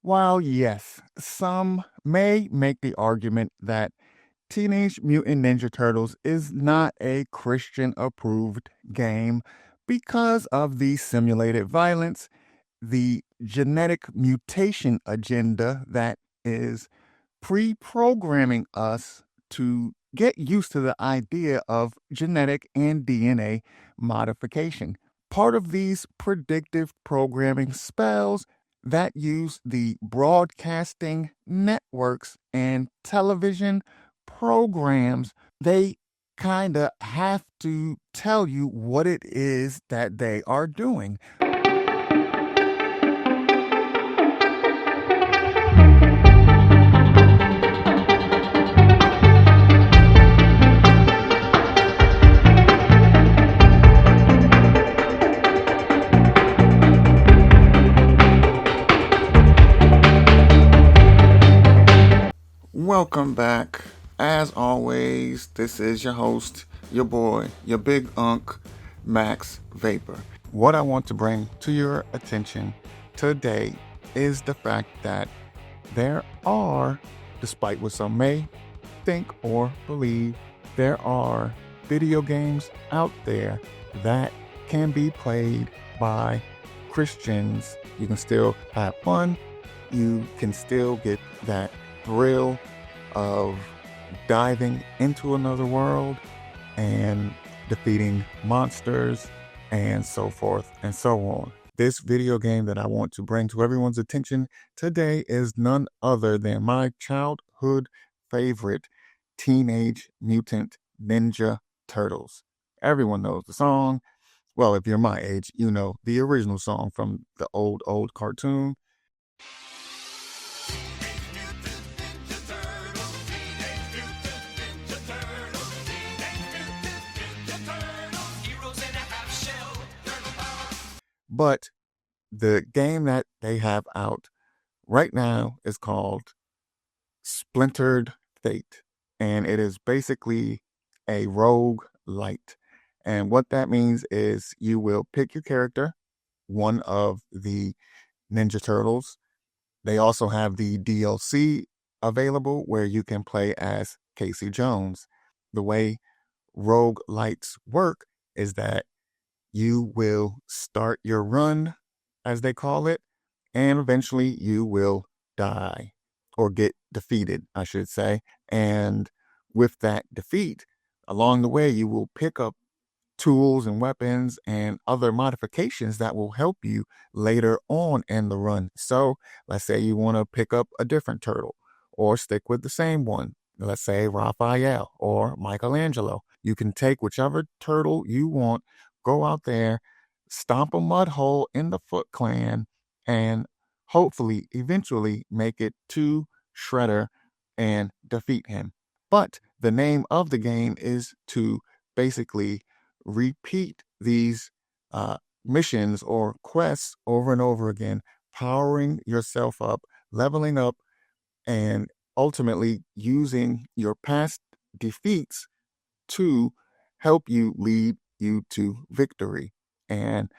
While yes, some may make the argument that Teenage Mutant Ninja Turtles is not a Christian approved game because of the simulated violence, the genetic mutation agenda that is pre programming us to get used to the idea of genetic and DNA modification. Part of these predictive programming spells that use the broadcasting networks and television programs, they kind of have to tell you what it is that they are doing. Welcome back. As always, this is your host, your boy, your big unk, Max Vapor. What I want to bring to your attention today is the fact that there are, despite what some may think or believe, there are video games out there that can be played by Christians. You can still have fun. You can still get that thrill of diving into another world and defeating monsters and so forth and so on. This video game that I want to bring to everyone's attention today is none other than my childhood favorite, Teenage Mutant Ninja Turtles. Everyone knows the song. Well, if you're my age, you know the original song from the old cartoon. But the game that they have out right now is called Splintered Fate, and it is basically a rogue light. And what that means is you will pick your character, one of the Ninja Turtles. They also have the DLC available where you can play as Casey Jones. The way rogue lights work is that you will start your run, as they call it, and eventually you will die or get defeated, I should say. And with that defeat, along the way, you will pick up tools and weapons and other modifications that will help you later on in the run. So let's say you want to pick up a different turtle or stick with the same one. Let's say Raphael or Michelangelo. You can take whichever turtle you want, go out there, stomp a mud hole in the Foot Clan, and hopefully eventually make it to Shredder and defeat him. But the name of the game is to basically repeat these missions or quests over and over again, powering yourself up, leveling up, and ultimately using your past defeats to help you lead you to victory. And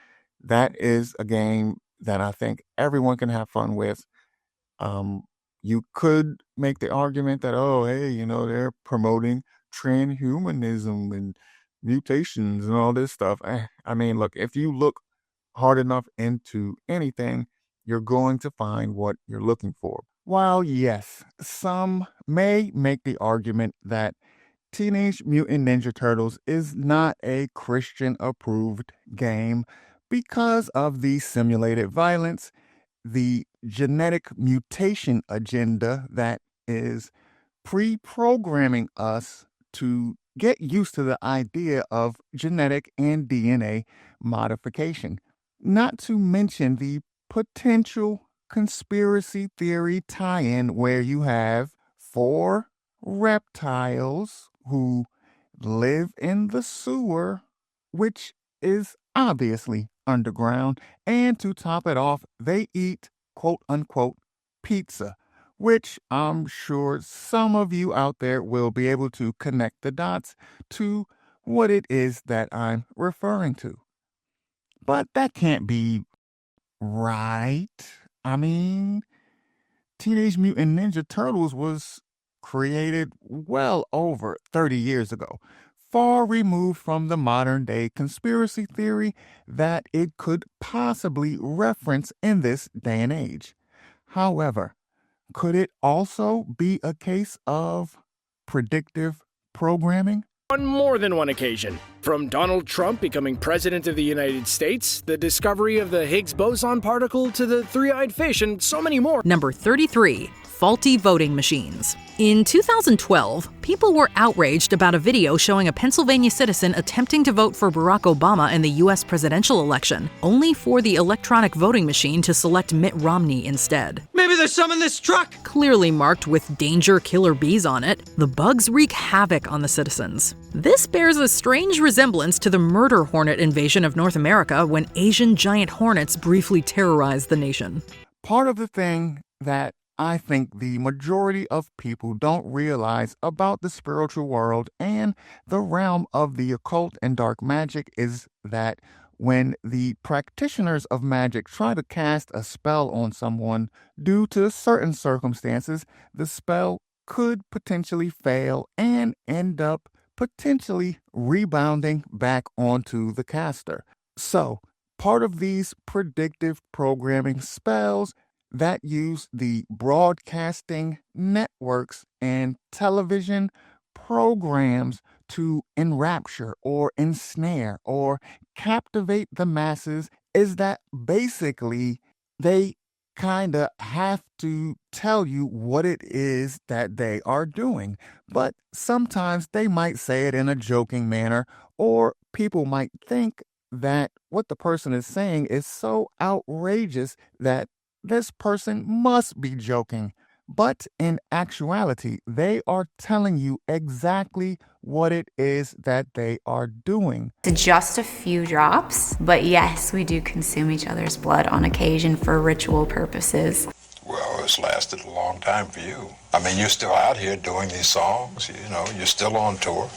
that is a game that I think everyone can have fun with. You could make the argument that, oh, hey, they're promoting transhumanism and mutations and all this stuff. I mean, look, if you look hard enough into anything, you're going to find what you're looking for. While yes, some may make the argument that Teenage Mutant Ninja Turtles is not a Christian approved game because of the simulated violence, the genetic mutation agenda that is pre programming us to get used to the idea of genetic and DNA modification. Not to mention the potential conspiracy theory tie in where you have 4 reptiles who live in the sewer, which is obviously underground, and to top it off, they eat quote unquote pizza, which I'm sure some of you out there will be able to connect the dots to what it is that I'm referring to. But that can't be right. I mean, Teenage Mutant Ninja Turtles was created well over 30 years ago, far removed from the modern day conspiracy theory that it could possibly reference in this day and age. However, could it also be a case of predictive programming? On more than one occasion, from Donald Trump becoming president of the United States, the discovery of the Higgs boson particle, to the three-eyed fish, and so many more. Number 33. Faulty voting machines. In 2012, people were outraged about a video showing a Pennsylvania citizen attempting to vote for Barack Obama in the U.S. presidential election, only for the electronic voting machine to select Mitt Romney instead. Maybe there's some in this truck! Clearly marked with danger killer bees on it, the bugs wreak havoc on the citizens. This bears a strange resemblance to the murder hornet invasion of North America when Asian giant hornets briefly terrorized the nation. Part of the thing that I think the majority of people don't realize about the spiritual world and the realm of the occult and dark magic is that when the practitioners of magic try to cast a spell on someone, due to certain circumstances, the spell could potentially fail and end up potentially rebounding back onto the caster. So, part of these predictive programming spells that use the broadcasting networks and television programs to enrapture or ensnare or captivate the masses is that basically they kind of have to tell you what it is that they are doing. But sometimes they might say it in a joking manner, or people might think that what the person is saying is so outrageous that this person must be joking. But in actuality, they are telling you exactly what it is that they are doing. Just a few drops, but yes, we do consume each other's blood on occasion for ritual purposes. Well, it's lasted a long time for you. I mean, you're still out here doing these songs, you know, you're still on tour.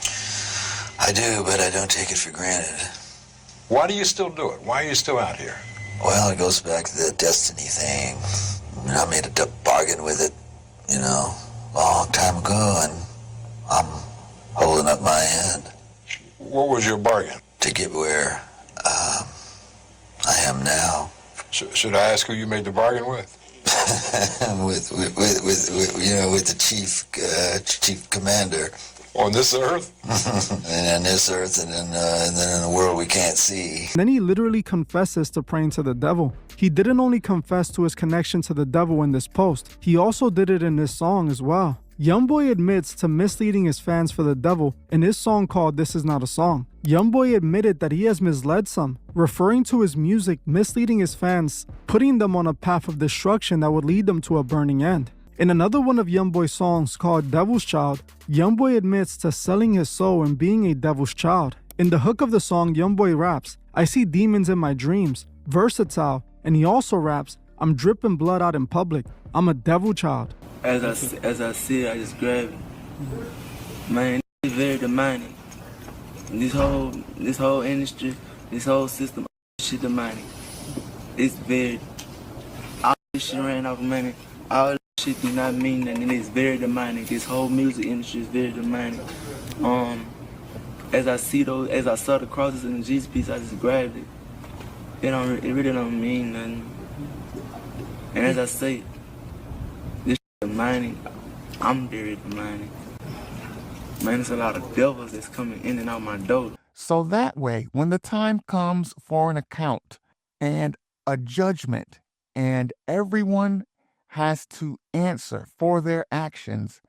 I do, but I don't take it for granted. Why do you still do it? Why are you still out here? Well, it goes back to the destiny thing. I made a bargain with it, you know, a long time ago, and I'm holding up my end. What was your bargain? To get where I am now. Should I ask who you made the bargain with? with the chief commander. On this earth? And on this earth, and then in a world we can't see. Then he literally confesses to praying to the devil. He didn't only confess to his connection to the devil in this post, he also did it in this song as well. Youngboy admits to misleading his fans for the devil in his song called This Is Not a Song. Youngboy admitted that he has misled some, referring to his music misleading his fans, putting them on a path of destruction that would lead them to a burning end. In another one of Youngboy's songs called Devil's Child, Youngboy admits to selling his soul and being a devil's child. In the hook of the song, Youngboy raps, "I see demons in my dreams," versatile, and he also raps, "I'm dripping blood out in public. I'm a devil child." As I see it, I just grab it. Man, it's very demanding. This whole industry, this whole system, shit demanding. It's very, all this shit ran off of money. All shit do not mean nothing, and it's very demanding. This whole music industry is very demanding. As I saw the crosses in the Jesus piece, I just grabbed it. It really don't mean nothing. And as I say, this shit demanding. I'm very demanding. Man, there's a lot of devils that's coming in and out my door. So that way, when the time comes for an account and a judgment, and everyone has to answer for their actions,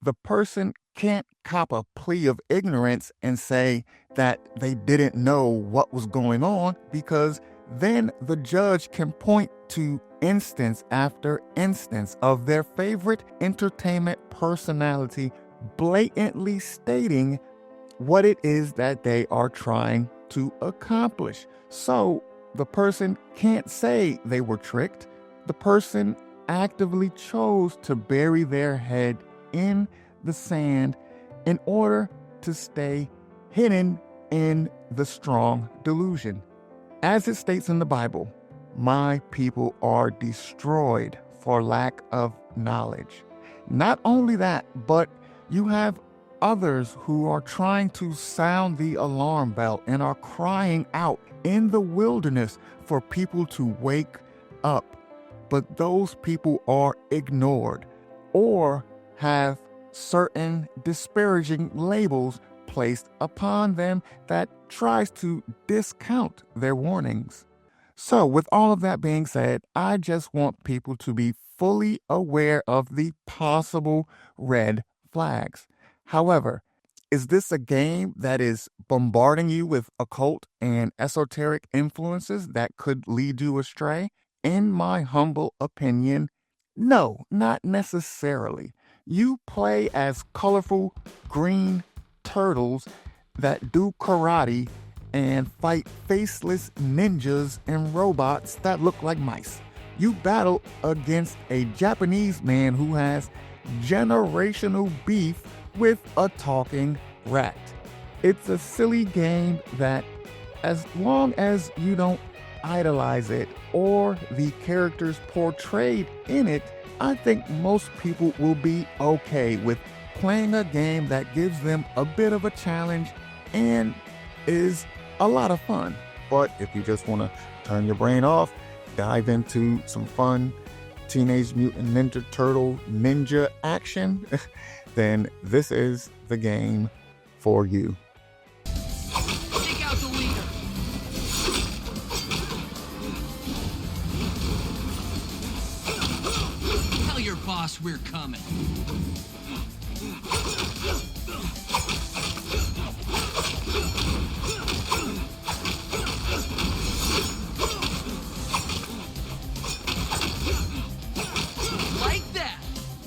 the person can't cop a plea of ignorance and say that they didn't know what was going on, because then the judge can point to instance after instance of their favorite entertainment personality blatantly stating what it is that they are trying to accomplish. So the person can't say they were tricked. The person actively chose to bury their head in the sand in order to stay hidden in the strong delusion. As it states in the Bible, my people are destroyed for lack of knowledge. Not only that, but you have others who are trying to sound the alarm bell and are crying out in the wilderness for people to wake up. But those people are ignored or have certain disparaging labels placed upon them that tries to discount their warnings. So, with all of that being said, I just want people to be fully aware of the possible red flags. However, is this a game that is bombarding you with occult and esoteric influences that could lead you astray? In my humble opinion, no, not necessarily. You play as colorful green turtles that do karate and fight faceless ninjas and robots that look like mice. You battle against a Japanese man who has generational beef with a talking rat. It's a silly game that, as long as you don't idolize it or the characters portrayed in it, I think most people will be okay with playing a game that gives them a bit of a challenge and is a lot of fun. But if you just want to turn your brain off, dive into some fun Teenage Mutant Ninja Turtle ninja action, then this is the game for you. Take out the leader. Tell your boss we're coming.